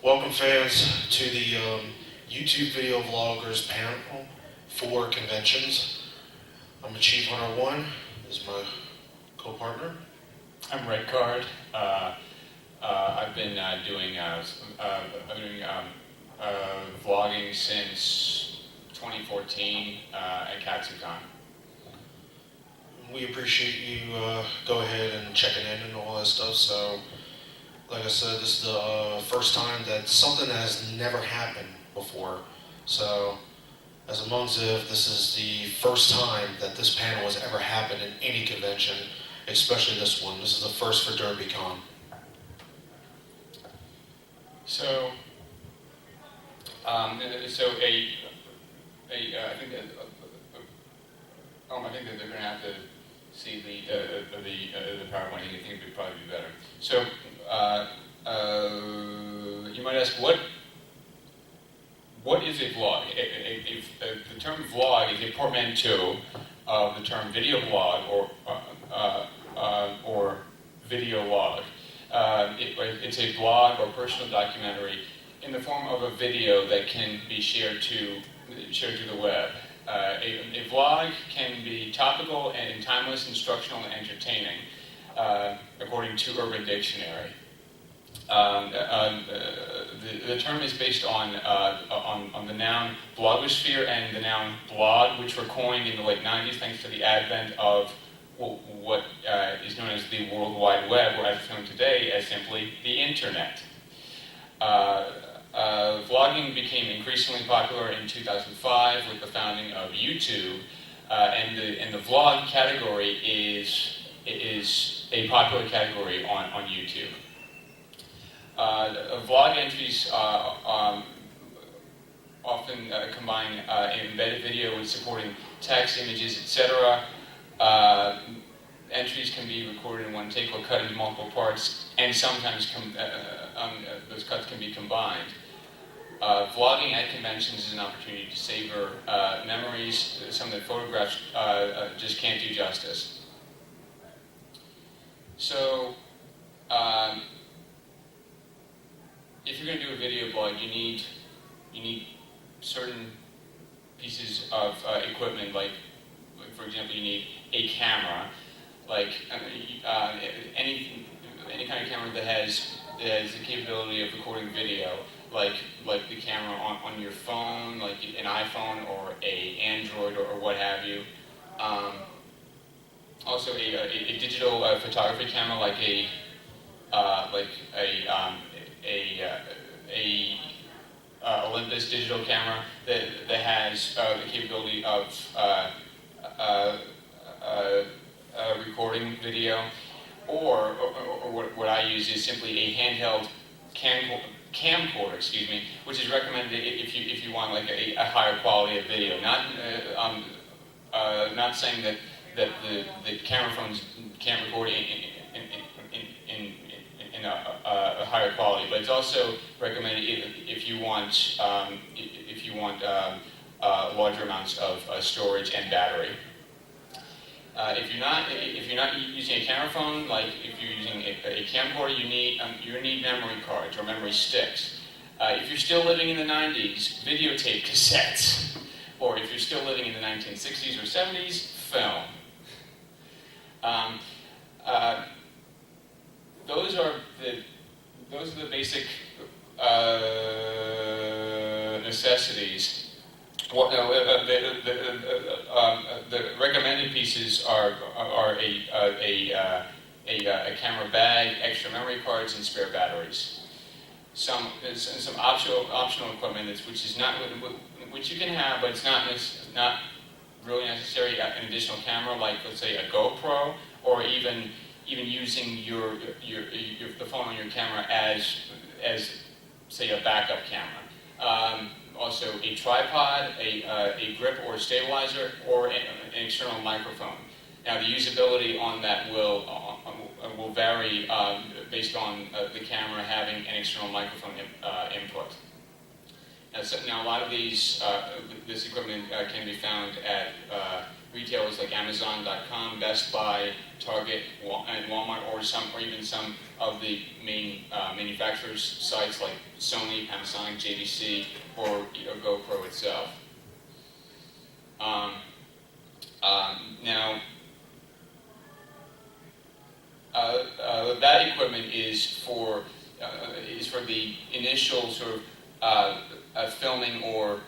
Welcome fans to the YouTube Video Vloggers panel for conventions. I'm Achieve Hunter 1, this is my co-partner. I'm Red Card. I've been doing vlogging since 2014 at CatsuCon. We appreciate you go ahead and checking in and all that stuff. So, like I said, this is the first time that something that has never happened before. So, as a Munziv, this is the first time that this panel has ever happened in any convention, especially this one. This is the first for DerpyCon. So, I think that they're going to have to see the PowerPoint. I think it would probably be better. So, you might ask, what is a vlog? The term vlog is a portmanteau of the term video blog or video log. It's a blog or personal documentary in the form of a video that can be shared to the web. A vlog can be topical and timeless, instructional, and entertaining, according to Urban Dictionary. The term is based on the noun blogosphere and the noun blog, which were coined in the late 90s thanks to the advent of what is known as the World Wide Web, or as it's known today as simply the Internet. Vlogging became increasingly popular in 2005 with the founding of YouTube, and the vlog category is a popular category on YouTube. Vlog entries often combine embedded video with supporting text, images, etc. Entries can be recorded in one take or cut into multiple parts, and sometimes those cuts can be combined. Vlogging at conventions is an opportunity to savor memories. Some of the photographs just can't do justice. So, if you're going to do a video blog, you need certain pieces of equipment, like for example, you need a camera, like any kind of camera that has the capability of recording video, like the camera on your phone, like an iPhone or a Android or what have you. Also a digital photography camera, like a Olympus digital camera that has the capability of recording video, or what I use is simply a handheld camcorder, which is recommended if you want like a higher quality of video. Not saying that the camera phones can't record in a higher quality, but it's also recommended if you want larger amounts of storage and battery. If you're not using a camera phone, like if you're using a camcorder, you need memory cards or memory sticks. If you're still living in the 90s, videotape cassettes, or if you're still living in the 1960s or 70s, film. Those are the basic necessities. The recommended pieces are a camera bag, extra memory cards, and spare batteries. Some optional equipment which you can have, but it's not really necessary. An additional camera, like let's say a GoPro, or even using the phone on your camera as say a backup camera. Also a tripod, a grip or a stabilizer, or an external microphone. Now the usability on that will vary based on the camera having an external microphone input. Now a lot of this equipment can be found at retailers like Amazon.com, Best Buy, Target, and Walmart, or even some of the main manufacturers' sites like Sony, Panasonic, JVC, or GoPro itself. Now, that equipment is for the initial sort of filming or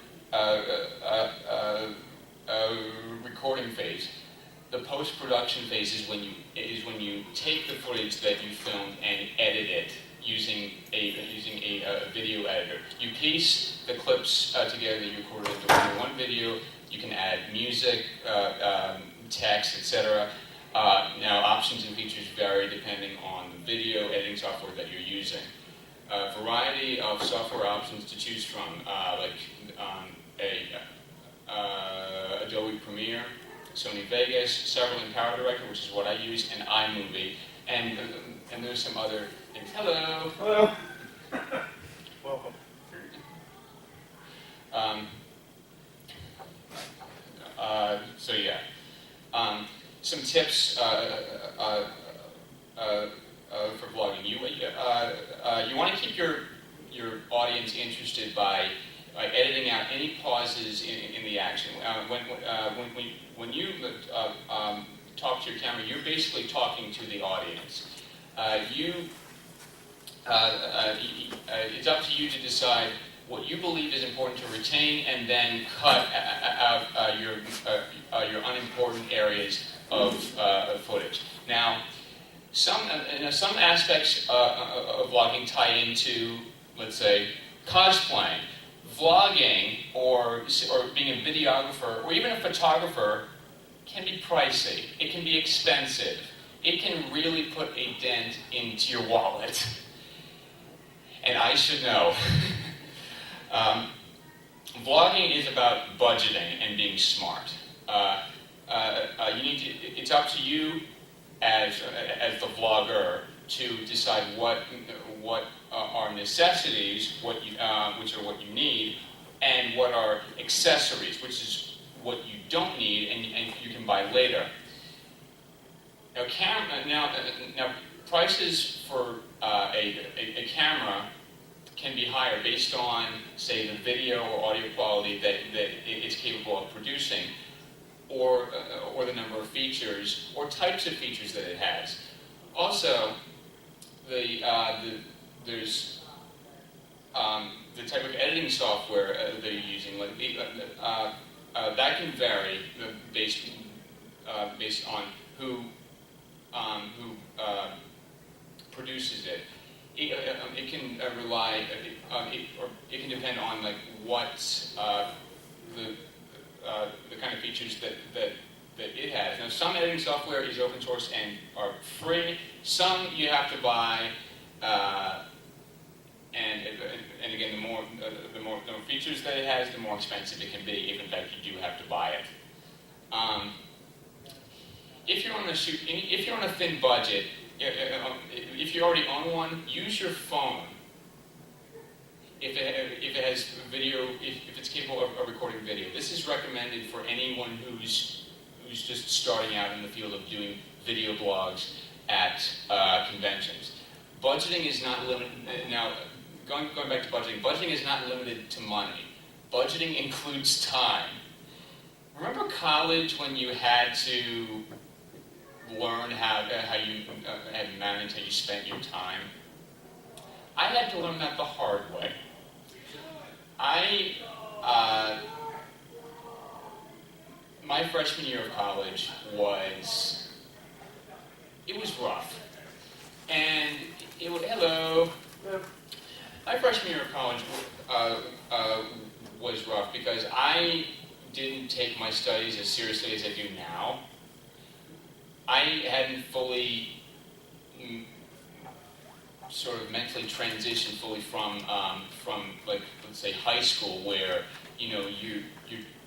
recording phase. The post-production phase is when you take the footage that you filmed and edit it using a video editor. You piece the clips together that you recorded into one video. You can add music, text, etc. Now, options and features vary depending on the video editing software that you're using. A variety of software options to choose from, like Adobe Premiere, Sony Vegas, several in Power Director, which is what I use, and iMovie, and there's some other things. Hello. Hello. Welcome. So yeah, some tips for vlogging. You want to keep your audience interested by editing out any pauses in the action. When you talk to your camera, you're basically talking to the audience. It's up to you to decide what you believe is important to retain, and then cut out your unimportant areas of footage. Now, some aspects of vlogging tie into, let's say, cosplaying. Vlogging or being a videographer or even a photographer can be pricey. It can be expensive. It can really put a dent into your wallet. And I should know. Vlogging is about budgeting and being smart. It's up to you as the vlogger to decide what are necessities, which are what you need, and what are accessories, which is what you don't need and you can buy later. Now, prices for a camera can be higher based on, say, the video or audio quality that it's capable of producing, or the number of features or types of features that it has. Also, there's the type of editing software that you're using. That can vary based on who produces it. It can rely, or it can depend on what the kind of features that it has. Now, some editing software is open source and are free. Some you have to buy, and again, the more features that it has, the more expensive it can be. If in fact you do have to buy it. If you're on a thin budget, if you already own one, use your phone. If it has video, if it's capable of recording video. This is recommended for anyone who's just starting out in the field of doing video blogs at conventions. Budgeting is not limited. Now, going back to budgeting is not limited to money. Budgeting includes time. Remember college when you had to learn how you had managed, how you spent your time? I had to learn that the hard way. My freshman year of college was rough. And hello. My freshman year of college was rough because I didn't take my studies as seriously as I do now. I hadn't fully sort of mentally transitioned fully from like, let's say, high school, where your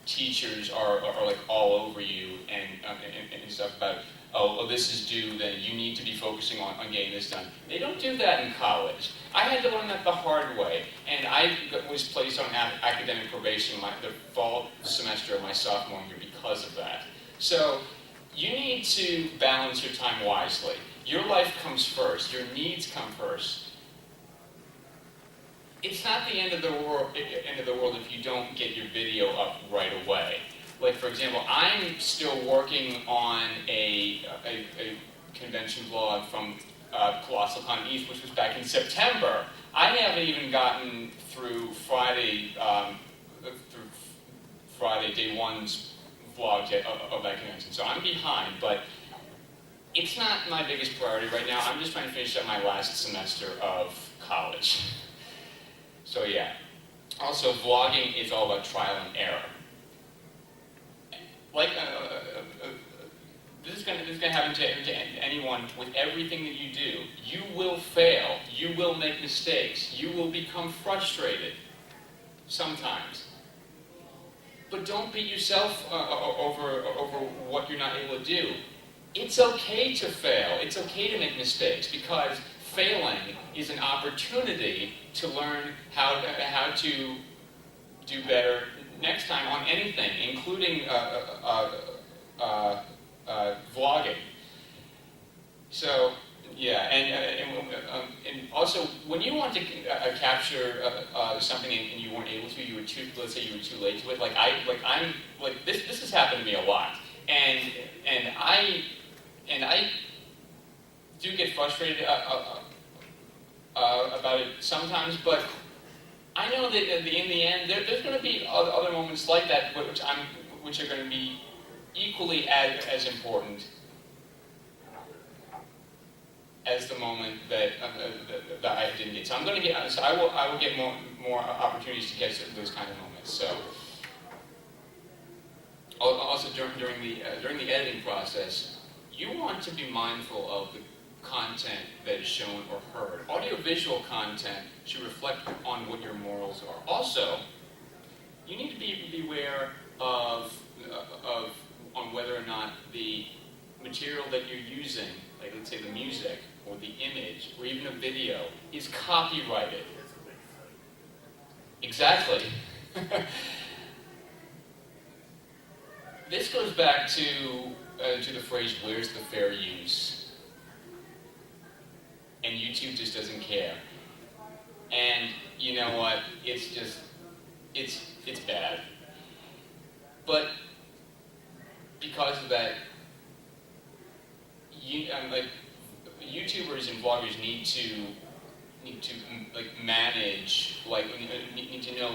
teachers are like all over you and stuff about, oh, this is due, then you need to be focusing on getting this done. They don't do that in college. I had to learn that the hard way, and I was placed on academic probation the fall semester of my sophomore year because of that. So you need to balance your time wisely. Your life comes first. Your needs come first. It's not the end of the world if you don't get your video up right away. Like, for example, I'm still working on a convention blog from Colossal Con East, which was back in September. I haven't even gotten through Friday day one's vlog yet of that convention, so I'm behind. But it's not my biggest priority right now. I'm just trying to finish up my last semester of college. So yeah. Also, vlogging is all about trial and error. Like, this is going to happen to anyone with everything that you do. You will fail. You will make mistakes. You will become frustrated sometimes. But don't beat yourself over what you're not able to do. It's okay to fail. It's okay to make mistakes, because failing is an opportunity to learn how to do better next time on anything, including vlogging. So yeah, and also when you want to capture something and you weren't able to, let's say you were too late to it. This has happened to me a lot, and I do get frustrated about it sometimes, but I know that in the end, there's going to be other moments like that, which are going to be equally as important as the moment that I didn't get. So I will get more opportunities to catch those kind of moments. So also during the editing process, you want to be mindful of the content that is shown or heard. Audiovisual content should reflect on what your morals are. Also, you need to be beware of on whether or not the material that you're using, like let's say the music or the image or even a video, is copyrighted. Exactly. This goes back to the phrase, "Where's the fair use?" And YouTube just doesn't care. And you know what? It's bad. But because of that, YouTubers and vloggers need to manage, need to know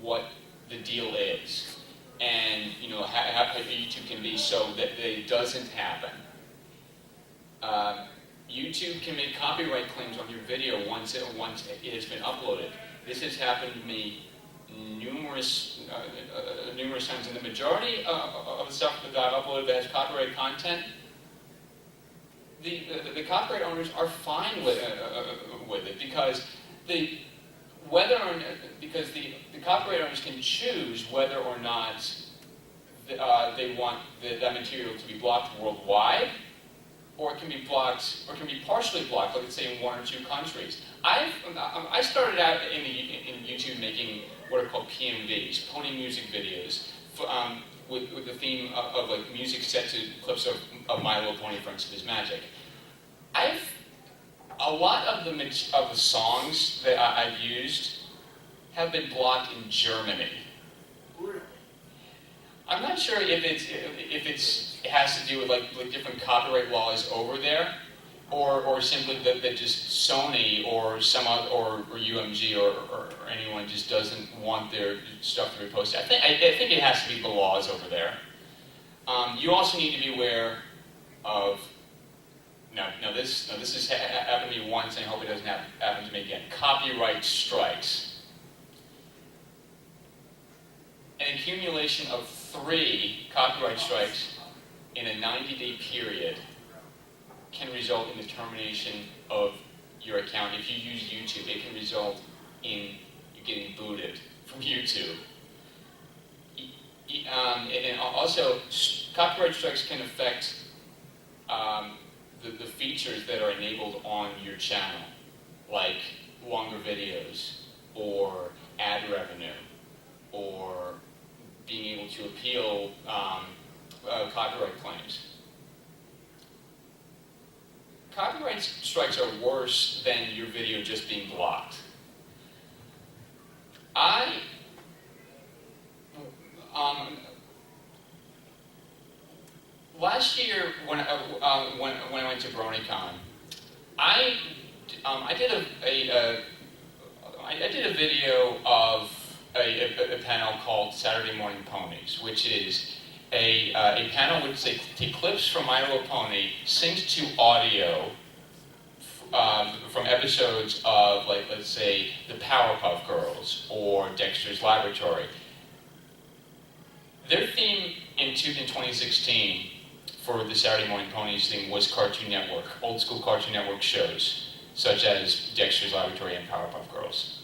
what the deal is, and how YouTube can be so that it doesn't happen. YouTube can make copyright claims on your video once it has been uploaded. This has happened to me numerous times, and the majority of the stuff that I've uploaded that has copyright content, the copyright owners are fine with it, because the copyright owners can choose whether or not they want that material to be blocked worldwide, or it can be blocked, or can be partially blocked, like let's say in 1 or 2 countries. I started out in YouTube making what are called PMVs, pony music videos, with the theme of like music set to clips of My Little Pony, for instance, Magic. A lot of the songs that I've used have been blocked in Germany. I'm not sure if it has to do with like different copyright laws over there, or simply that just Sony or some other, or UMG or anyone just doesn't want their stuff to be posted. I think it has to be the laws over there. You also need to be aware of this has happened to me once, and I hope it doesn't happen to me again. Copyright strikes. An accumulation of 3 copyright strikes in a 90-day period can result in the termination of your account. If you use YouTube, it can result in you getting booted from YouTube. And also, copyright strikes can affect the features that are enabled on your channel, like longer videos, or ad revenue, or being able to appeal worse than your video just being blocked. Last year when I went to BronyCon, I did a video of a panel called Saturday Morning Ponies, which is a panel which they take clips from My Little Pony, synced to audio from episodes of, like, let's say, the Powerpuff Girls or Dexter's Laboratory. Their theme in 2016 for the Saturday Morning Ponies thing was Cartoon Network, old school Cartoon Network shows, such as Dexter's Laboratory and Powerpuff Girls.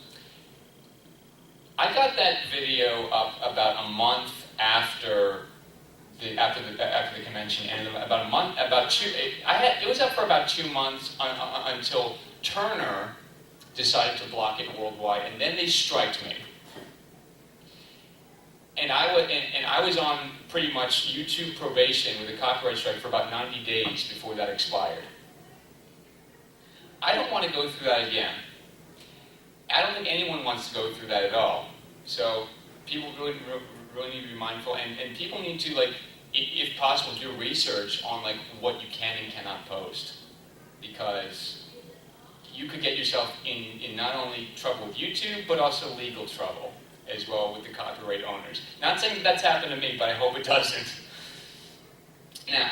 I got that video up about a month after the convention, and it was up for about 2 months until Turner decided to block it worldwide, and then they striked me. And I was on pretty much YouTube probation with a copyright strike for about 90 days before that expired. I don't want to go through that again. I don't think anyone wants to go through that at all. So people really need to be mindful, and people need to, like, if possible, do research on, like, what you can and cannot post, because you could get yourself in not only trouble with YouTube, but also legal trouble as well with the copyright owners. Not saying that's happened to me, but I hope it doesn't. Now,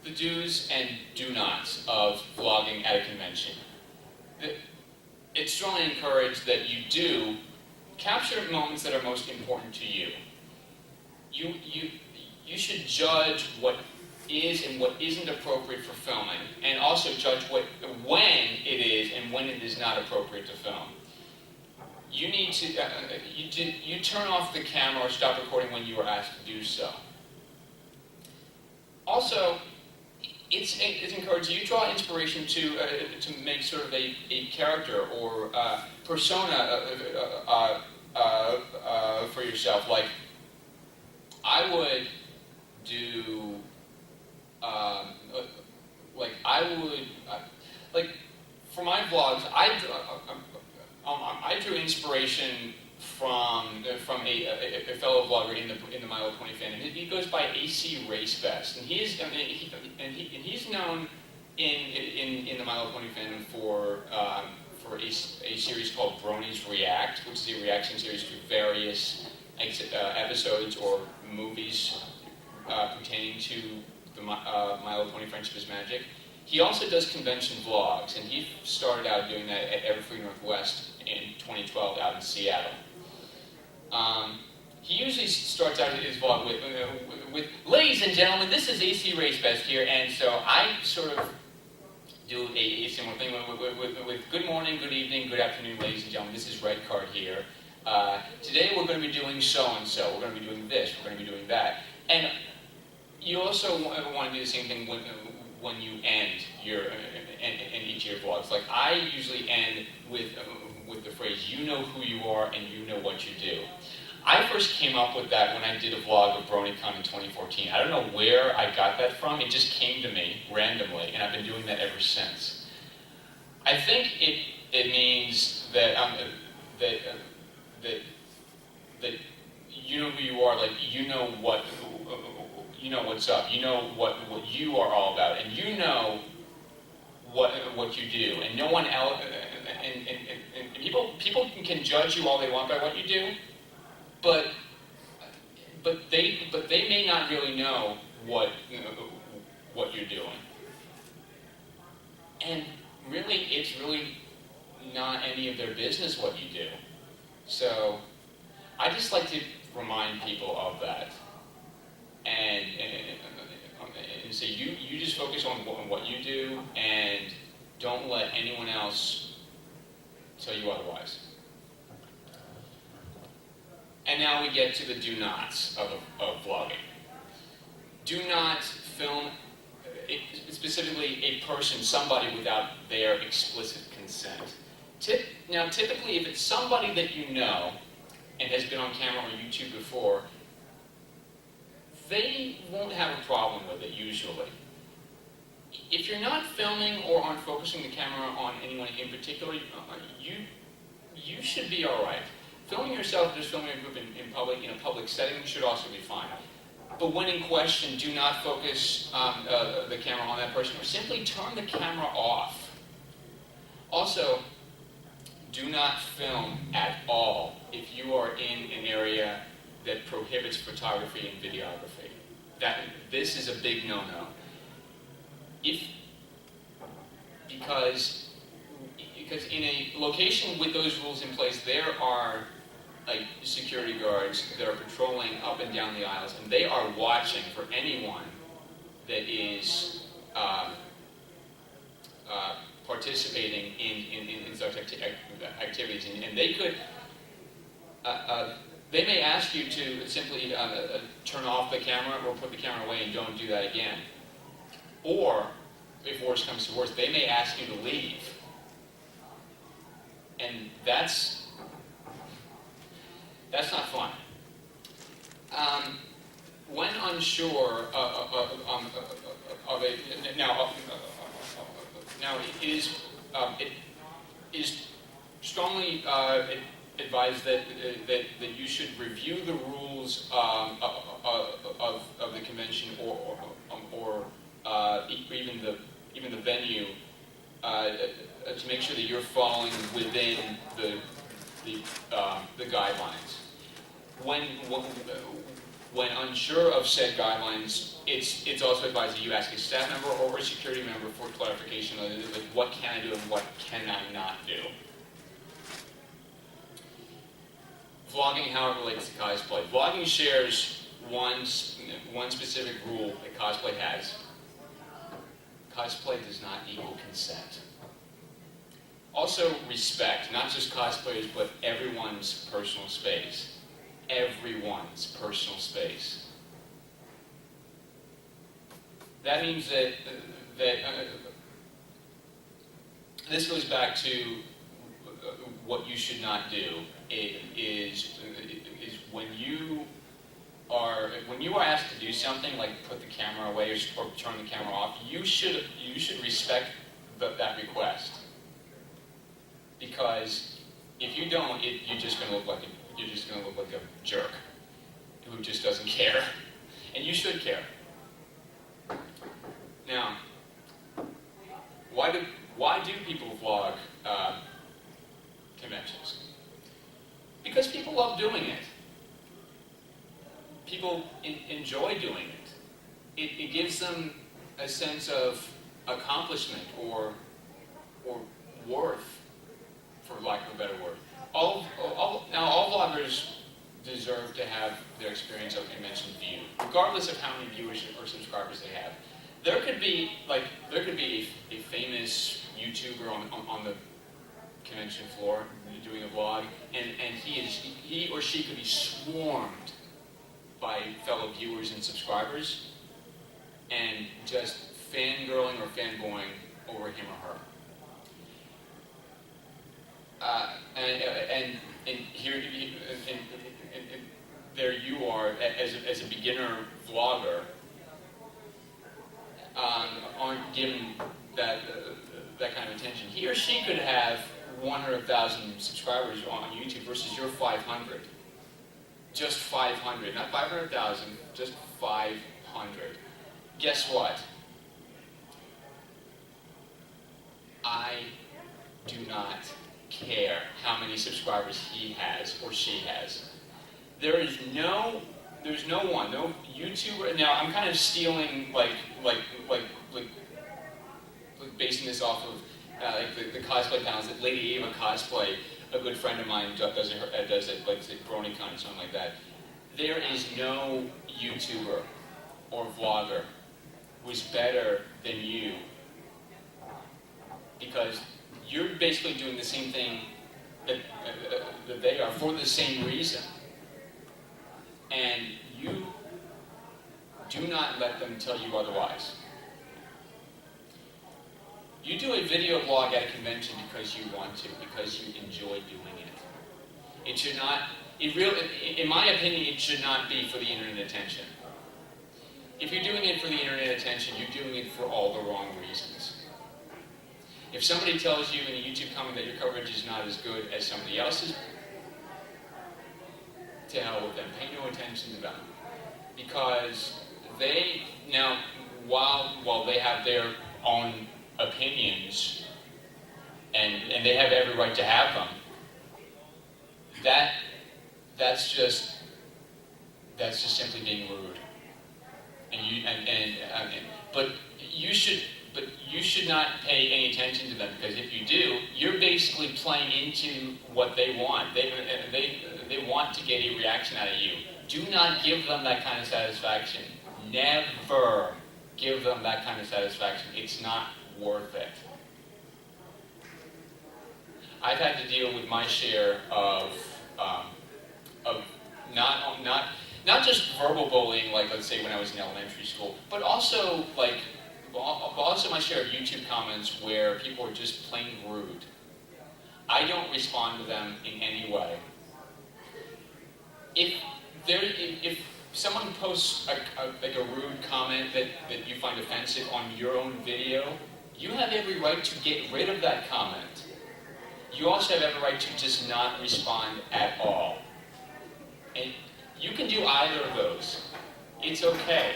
the do's and do nots of vlogging at a convention. It's strongly encouraged that you do capture moments that are most important to you. You should judge what is and what isn't appropriate for filming, and also judge when it is and when it is not appropriate to film. You need to you turn off the camera or stop recording when you are asked to do so. Also, it's encouraged you draw inspiration to make sort of a character or persona for yourself. Like, I would do, for my vlogs, I drew inspiration from a fellow vlogger in the My Little Pony fandom. He goes by AC Racebest, and he's known in the My Little Pony fandom for a series called Bronies React, which is a reaction series to various episodes or movies pertaining to the My Little Pony Friendship is Magic. He also does convention vlogs, and he started out doing that at Everfree Northwest in 2012 out in Seattle. He usually starts out his vlog with ladies and gentlemen, this is AC Racebest here, and so I sort of do a similar thing with good morning, good evening, good afternoon, ladies and gentlemen, this is Red Card here. Today we're going to be doing so-and-so, we're going to be doing this, we're going to be doing that. And you also want to do the same thing when you end in each of your vlogs. Like, I usually end with the phrase, you know who you are and you know what you do. I first came up with that when I did a vlog of BronyCon in 2014. I don't know where I got that from. It just came to me randomly, and I've been doing that ever since. I think it means that that you know who you are, like, you know what's up, you know what you are all about, and you know what you do, and no one else, and people can judge you all they want by what you do, but they may not really know what you're doing, and really it's really not any of their business what you do. So I just like to remind people of that, and say you just focus on what you do, and don't let anyone else tell you otherwise. And now we get to the do-nots of vlogging. Do not film specifically a person, somebody, without their explicit consent. Now, typically, if it's somebody that you know and has been on camera or YouTube before, they won't have a problem with it, usually. if you're not filming or aren't focusing the camera on anyone in particular, you should be all right. Filming yourself, just filming a group in public, in a public setting, should also be fine. But when in question, do not focus the camera on that person, or simply turn the camera off. Also, do not film at all if you are in an area that prohibits photography and videography. This is a big no-no. Because in a location with those rules in place, there are like security guards that are patrolling up and down the aisles, and they are watching for anyone that is participating in such activities, and they could. They may ask you to simply turn off the camera or put the camera away and don't do that again. Or, if worse comes to worse, they may ask you to leave. And that's not fun. When unsure of it, now it is strongly advised that you should review the rules of the convention or even the venue to make sure that you're following within the guidelines. When unsure of said guidelines, it's also advised that you ask a staff member or a security member for clarification of like, what can I do and what can I not do. Vlogging, how it relates to cosplay. Vlogging shares one specific rule that cosplay has. Cosplay does not equal consent. Also, respect, not just cosplayers, but everyone's personal space. Everyone's personal space. That means that this goes back to what you should not do. Is when you are asked to do something like put the camera away or turn the camera off, you should respect that request. Because if you don't, you're just going to look like a jerk who just doesn't care, and you should care. Now, why do people vlog conventions? Because people love doing it. People enjoy doing it. It gives them a sense of accomplishment or worth, for lack of a better word. All vloggers deserve to have their experience of convention viewed, regardless of how many viewers or subscribers they have. There could be a famous YouTuber on the convention floor doing a vlog, and he or she could be swarmed by fellow viewers and subscribers, and just fangirling or fanboying over him or her. And here, and there you are as a beginner vlogger, aren't given that kind of attention. He or she could have 100,000 subscribers on YouTube versus your 500. Just 500, not 500,000, just 500. Guess what? I do not care how many subscribers he has or she has. There's no one, no YouTuber. Now I'm kind of stealing, like basing this off of the cosplay panels that Lady Ava Cosplay, a good friend of mine, does it like BronyCon or something like that. There is no YouTuber or vlogger who's better than you, because you're basically doing the same thing that they are for the same reason. And you do not let them tell you otherwise. You do a video blog at a convention because you want to, because you enjoy doing it. It should not, in my opinion, it should not be for the internet attention. If you're doing it for the internet attention, you're doing it for all the wrong reasons. If somebody tells you in a YouTube comment that your coverage is not as good as somebody else's, to hell with them. Pay no attention to them. Because they, now, while they have their own opinions, and they have every right to have them, that's just simply being rude. But you should not pay any attention to them, because if you do, you're basically playing into what they want. They want to get a reaction out of you. Do not give them that kind of satisfaction. Never give them that kind of satisfaction. It's not worth it. I've had to deal with my share of not just verbal bullying, like let's say when I was in elementary school, but also my share of YouTube comments where people are just plain rude. I don't respond to them in any way. If someone posts a rude comment that you find offensive on your own video, you have every right to get rid of that comment. You also have every right to just not respond at all. And you can do either of those. It's okay.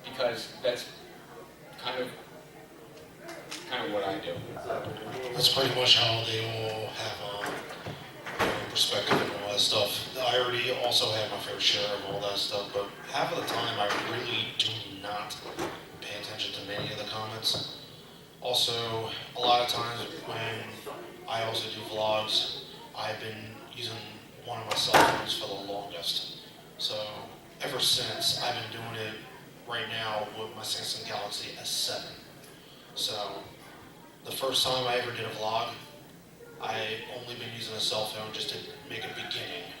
Because that's kind of what I do. That's pretty much how they all have perspective and all that stuff. I already also have my fair share of all that stuff, but half of the time I really do not pay attention to many of the comments. Also, a lot of times when I also do vlogs, I've been using one of my cell phones for the longest. So ever since, I've been doing it right now with my Samsung Galaxy S7. So the first time I ever did a vlog, I only been using a cell phone just to make a beginning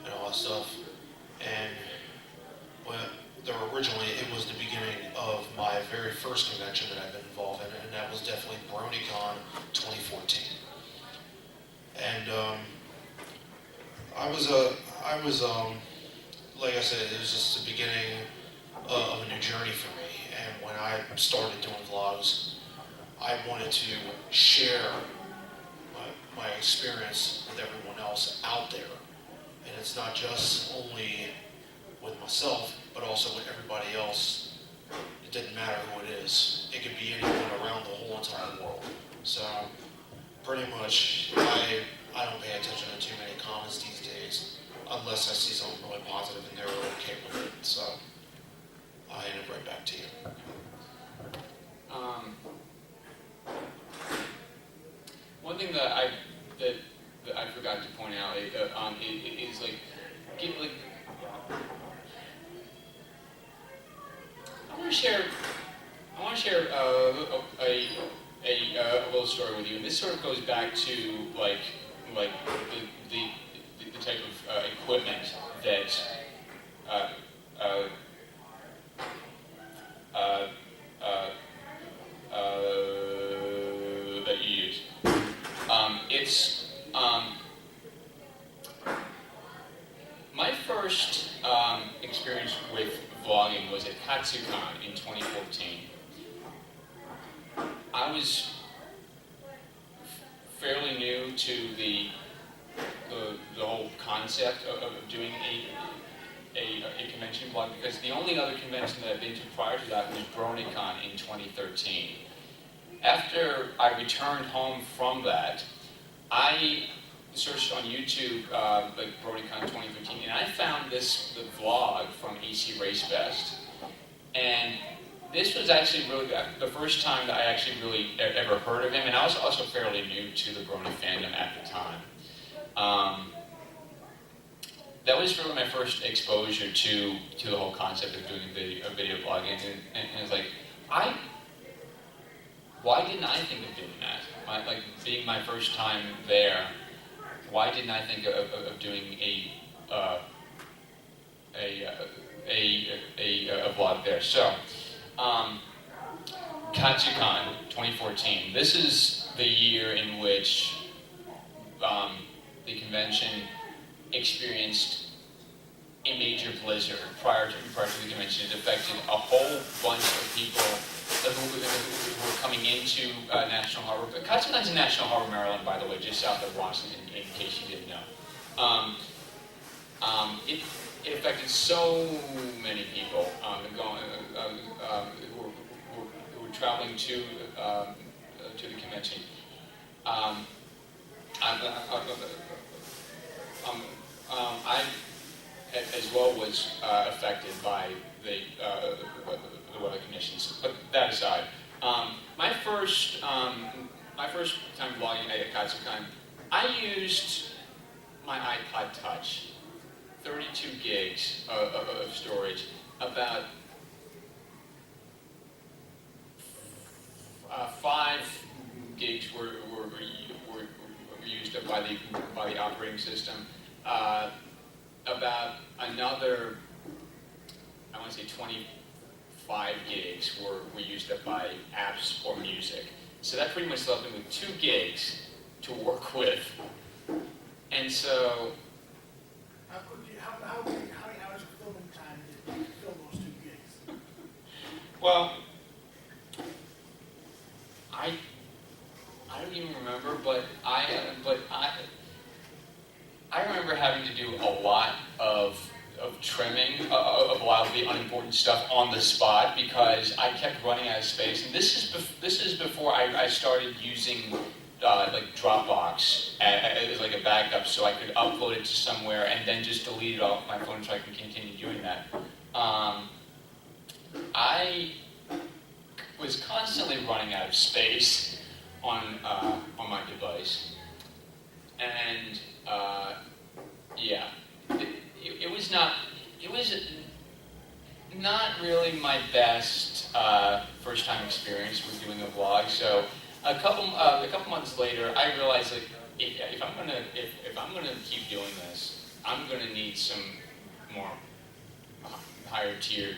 and all that stuff. And originally it was the beginning of my very first convention that I've been involved in, and that was definitely BronyCon 2014. And I was like I said, it was just the beginning of a new journey for me. And when I started doing vlogs, I wanted to share my experience with everyone else out there. And it's not just only with myself, but also with everybody else. It didn't matter who it is. It could be anyone around the whole entire world. So pretty much, I don't pay attention to too many comments these days, unless I see something really positive and they're okay with it. So I'll hand it right back to you. One thing that I forgot to point out is I want to share a little story with you, and this sort of goes back to the type of equipment that that you use. My first experience with vlogging was at DerpyCon in 2014. I was fairly new to the whole concept of doing a convention vlog, because the only other convention that I'd been to prior to that was BronyCon in 2013. After I returned home from that, I searched on YouTube BronyCon 2013, and I found the vlog from EC Race Fest. And this was actually really the first time that I actually really ever heard of him, and I was also fairly new to the Brony fandom at the time. That was really my first exposure to the whole concept of doing video blogging, and it's like, why didn't I think of doing that? Being my first time there, why didn't I think of doing a vlog there? So, DerpyCon 2014. This is the year in which the convention experienced a major blizzard prior to the convention. It affected a whole bunch of people who were coming into National Harbor. But Katsukan's in National Harbor, Maryland, by the way, just south of Washington, in case you didn't know. It affected so many people who were traveling to the convention. I as well was affected by the weather conditions. But that aside, my first time vlogging at Katsukan, I used my iPod Touch, 32 gigs of storage, about 5 gigs were used up by the operating system. About another, I want to say 25 gigs were used up by apps or music. So that pretty much left me with 2 gigs to work with. And so, How many hours of filming time did you film those 2 gigs? well, I don't even remember, but I remember having to do a lot of trimming of a lot of the unimportant stuff on the spot because I kept running out of space. And this is before I started using like Dropbox as like a backup, so I could upload it to somewhere and then just delete it off my phone so I can continue doing that. I was constantly running out of space on my device, and yeah, it was not really my best first time experience with doing a vlog. So a couple months later, I realized that if I'm gonna keep doing this, I'm gonna need some more higher tier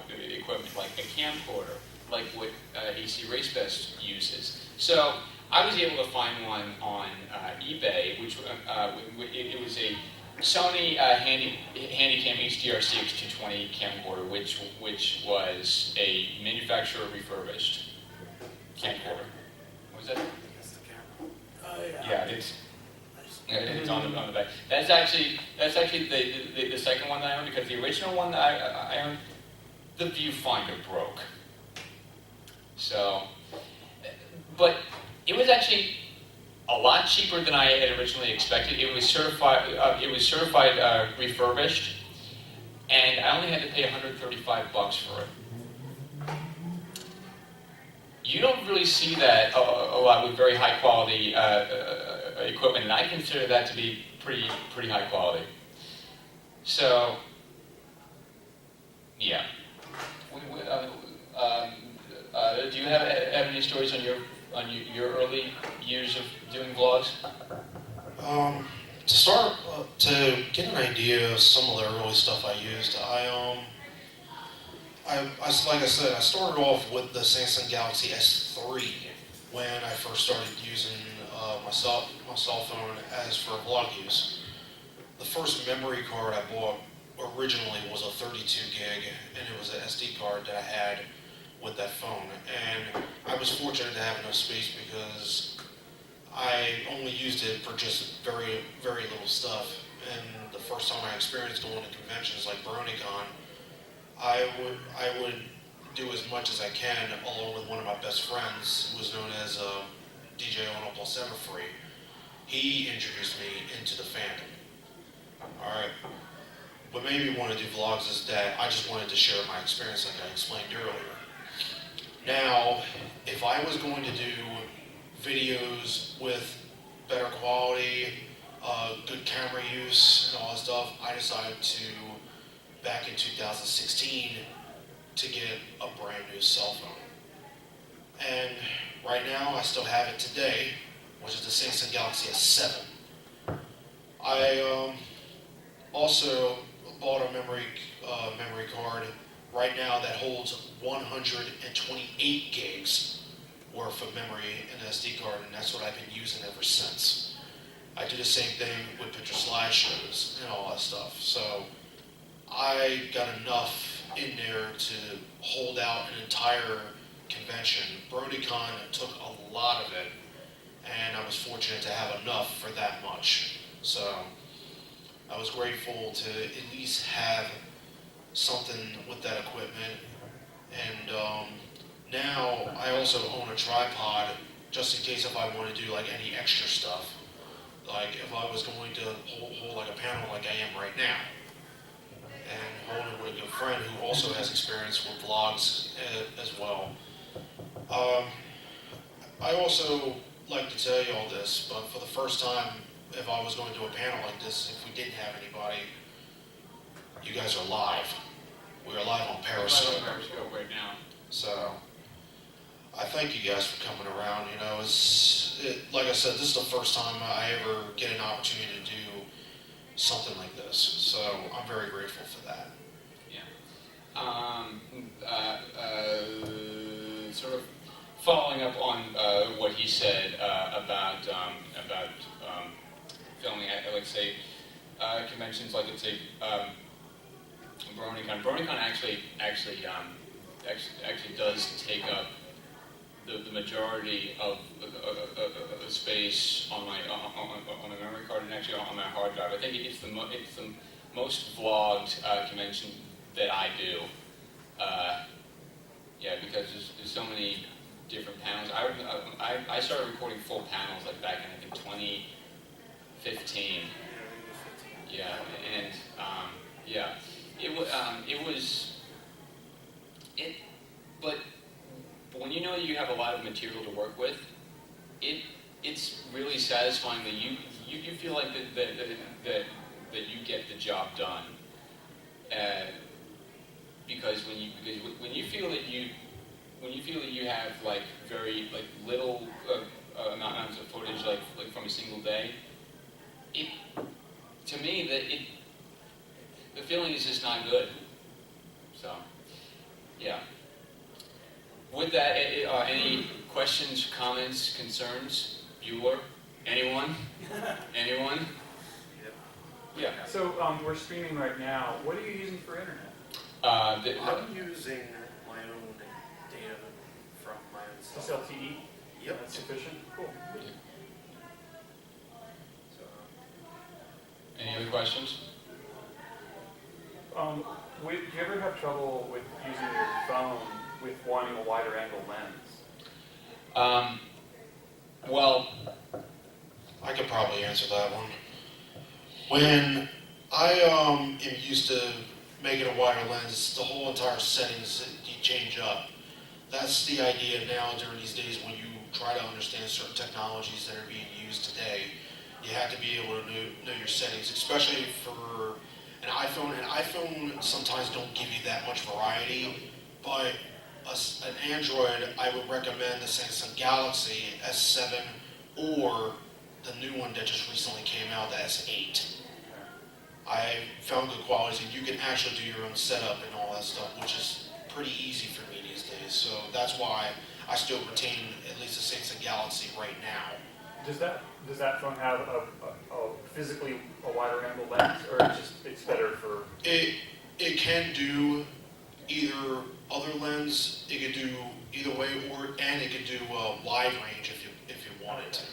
equipment, like a camcorder, like what AC RaceBest uses. So I was able to find one on eBay, which it was a Sony Handycam HDR-CX220 camcorder, which was a manufacturer refurbished camcorder. What was that? That's the camera. Yeah, it's on the back. That's actually the second one that I owned, because the original one that I owned, the viewfinder broke. So, but it was actually a lot cheaper than I had originally expected. It was certified refurbished, and I only had to pay $135 for it. You don't really see that a lot with very high quality equipment, and I consider that to be pretty high quality. So, yeah. Do you have any stories on your early years of doing vlogs? To start, to get an idea of some of the early stuff I used, like I said, I started off with the Samsung Galaxy S3 when I first started using my cell phone as for vlog use. The first memory card I bought originally was a 32 gig, and it was an SD card that I had with that phone. And I was fortunate to have enough space because I only used it for just very, very little stuff. And the first time I experienced going to conventions like DerpyCon, I would do as much as I can, along with one of my best friends, who was known as DJ Ono Plus Everfree. He introduced me into the fandom. Alright. What made me want to do vlogs is that I just wanted to share my experience like I explained earlier. Now, if I was going to do videos with better quality, good camera use, and all that stuff, I decided to, back in 2016, to get a brand new cell phone. And right now, I still have it today, which is the Samsung Galaxy S7. I also bought a memory card right now that holds 128 gigs worth of memory in an SD card, and that's what I've been using ever since. I do the same thing with picture slideshows and all that stuff. So I got enough in there to hold out an entire convention. BronyCon took a lot of it, and I was fortunate to have enough for that much. So I was grateful to at least have something with that equipment. And now I also own a tripod just in case if I want to do like any extra stuff. Like if I was going to hold like a panel like I am right now, and holding it with a good friend who also has experience with vlogs as well. I also like to tell you all this, but for the first time, if I was going to do a panel like this, if we didn't have anybody, you guys are live. We are live on Periscope. Right now. So I thank you guys for coming around. You know, like I said, this is the first time I ever get an opportunity to do something like this. So I'm very grateful for that. Yeah. Sort of following up on what he said about filming at, let's say, conventions like, let's say, BronyCon. BronyCon actually does take up the majority of the space on my memory card and actually on my hard drive. I think it's the most vlogged convention that I do. Yeah, because there's so many different panels. I started recording full panels like back in, I think, 2015. Yeah, and yeah, but when you know you have a lot of material to work with, it's really satisfying that you feel like that you get the job done. Because when you feel that you have like very like little amounts of footage like from a single day, to me the feeling is just not good. So yeah. With that, any questions, comments, concerns? Bueller? Anyone? Anyone? Yeah. So we're streaming right now. What are you using for internet? I'm using my own data from my own Just cell. LTE? Yep. That's sufficient? Cool. So, Any other questions? Do you ever have trouble with using your phone with wanting a wider angle lens? Well, I could probably answer that one. When I am used to making a wider lens, the whole entire settings you change up. That's the idea now during these days when you try to understand certain technologies that are being used today. You have to be able to know your settings, especially for an iPhone. An iPhone sometimes don't give you that much variety, but an Android, I would recommend the Samsung Galaxy S7 or the new one that just recently came out, the S8. I found good qualities, and you can actually do your own setup and all that stuff, which is pretty easy for me these days. So that's why I still retain at least the Samsung Galaxy right now. Does that phone have a physically a wider angle lens, or it's better for? It can do either other lens. It could do either way, and it could do wide range if you wanted to.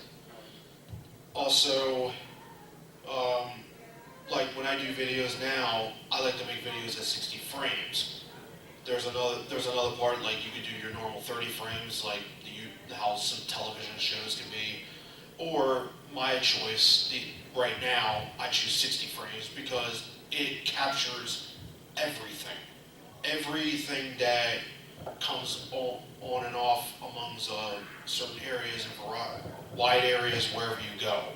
Also, like when I do videos now, I like to make videos at 60 frames. There's another part, like you could do your normal 30 frames, like how some television shows can be, or my choice right now, I choose 60 frames because it captures everything that comes on and off amongst certain areas and wide areas wherever you go.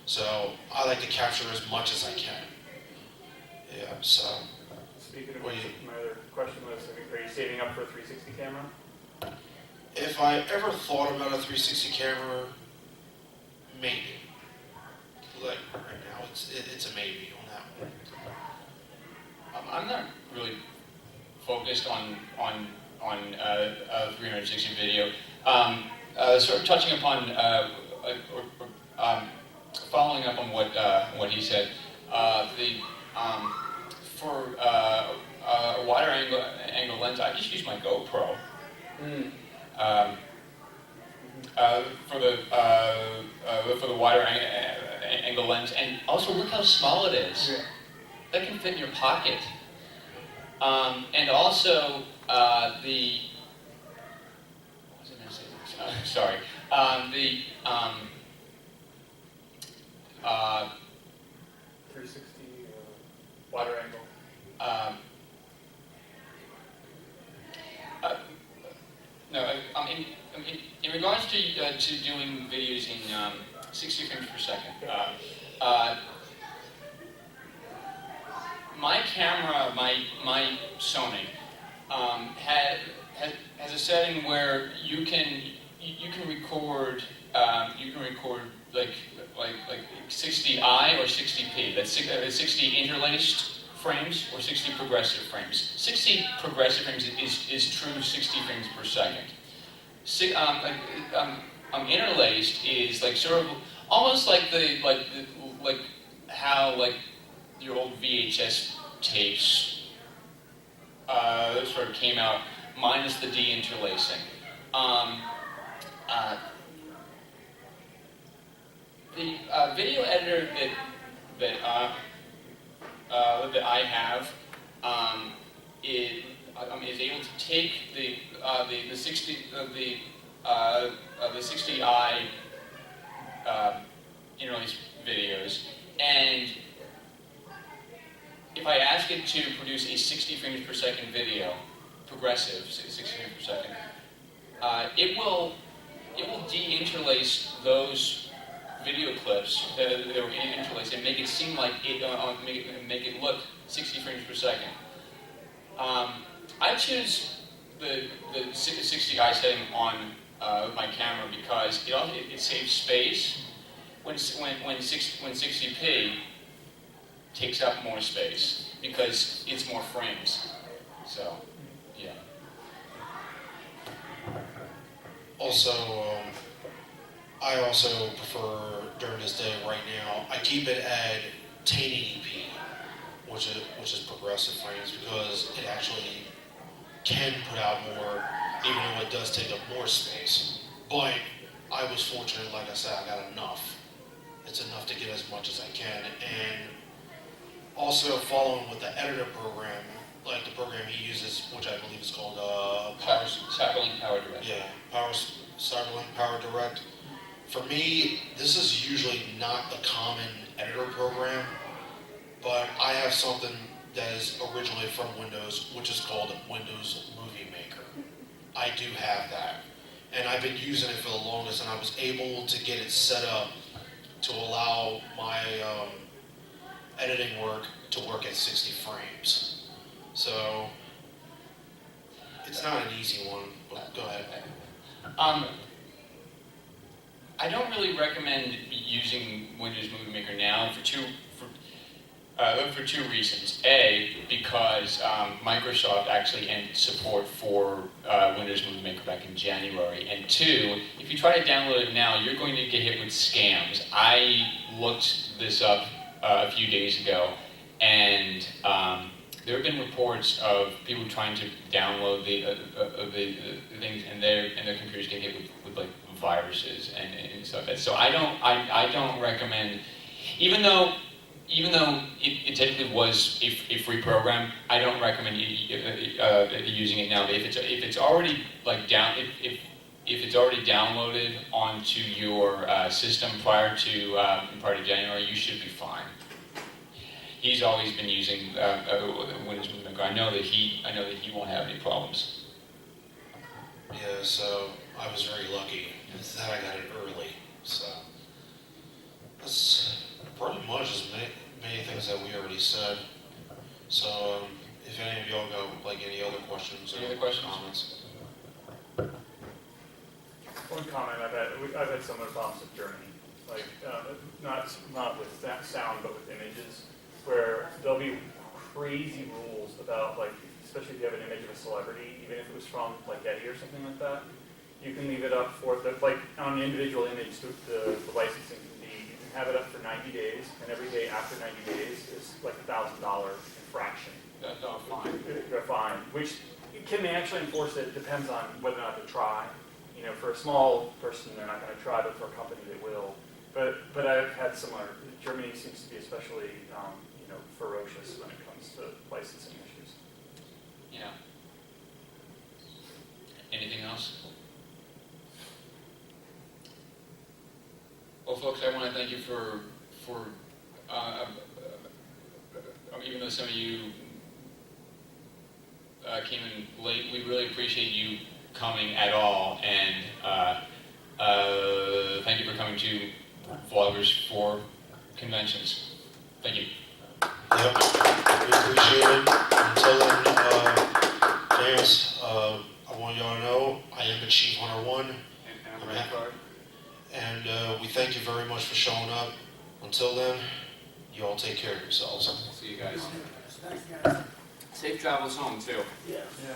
So I like to capture as much as I can. Yeah, so. Speaking of which, my other question was, are you saving up for a 360 camera? If I ever thought about a 360 camera, maybe. Like right now, it's a maybe on that one. I'm not really focused on 360 video. Sort of touching upon following up on what he said, the for a wider angle lens, I just use my GoPro. For the wider angle lens, and also look how small it is. Yeah. That can fit in your pocket. And also the what was I going to say? Sorry. The 360 wider angle. No, in regards to doing videos in 60 frames per second, my camera, my Sony, has a setting where you can record like 60i or 60p. That's 60 interlaced frames or 60 progressive frames. 60 progressive frames is true 60 frames per second. Interlaced is like sort of almost like how your old VHS tapes sort of came out, minus the deinterlacing. The video editor that I have is able to take the 60i interlaced videos, and if I ask it to produce a 60 frames per second video, progressive 60 frames per second, it will de-interlace those video clips that were interlaced and make it seem like it make it look 60 frames per second. I choose the 60i setting on my camera because it saves space when 60p takes up more space because it's more frames. So, yeah. Also, I also prefer during this day right now, I keep it at 1080p, which is progressive frames, because it actually can put out more, even though it does take up more space. But I was fortunate, like I said, I got enough. It's enough to get as much as I can. And also following with the editor program, like the program he uses, which I believe is called Cyberlink Power Direct. Yeah, Cyberlink Power Direct. For me, this is usually not the common editor program, but I have something that is originally from Windows, which is called Windows Movie Maker. I do have that, and I've been using it for the longest, and I was able to get it set up to allow my editing work to work at 60 frames. So, it's not an easy one, but go ahead. I don't really recommend using Windows Movie Maker now for two reasons. A, because Microsoft actually ended support for Windows Movie Maker back in January. And two, if you try to download it now, you're going to get hit with scams. I looked this up a few days ago, and there have been reports of people trying to download the things, and their computers get hit with like viruses and stuff. So I don't recommend, even though it technically was a free program, I don't recommend using it now. But if it's already like if it's already downloaded onto your system prior to January, you should be fine. He's always been using Windows Movie Maker. I know that he won't have any problems. Yeah, so I was very lucky that I got it early. So that's pretty much as many things that we already said. So if any of y'all got like any other questions or comments. One comment I've had similar problems with Germany, like not with sound but with images, where there'll be crazy rules about, like, especially if you have an image of a celebrity, even if it was from like Getty or something like that, you can leave it up for like on the individual image, the licensing can be, you can have it up for 90 days, and every day after 90 days is like $1,000 in fraction. No, fine. A fine, which, can they actually enforce it? It depends on whether or not they try. You know, for a small person, they're not going to try, but for a company, they will. But I've had similar, Germany seems to be especially, you know, ferocious when it comes to licensing issues. Yeah. Anything else? Well, folks, I want to thank you for even though some of you came in late, we really appreciate you coming at all, and thank you for coming to Vloggers for Conventions. Thank you. Yep, we appreciate it. Until then, James, I want y'all to know I am a Chief Hunter 1. And I'm ready for it. And we thank you very much for showing up. Until then, you all take care of yourselves. See you guys. Thanks, guys. Safe travels home, too. Yeah. Yeah.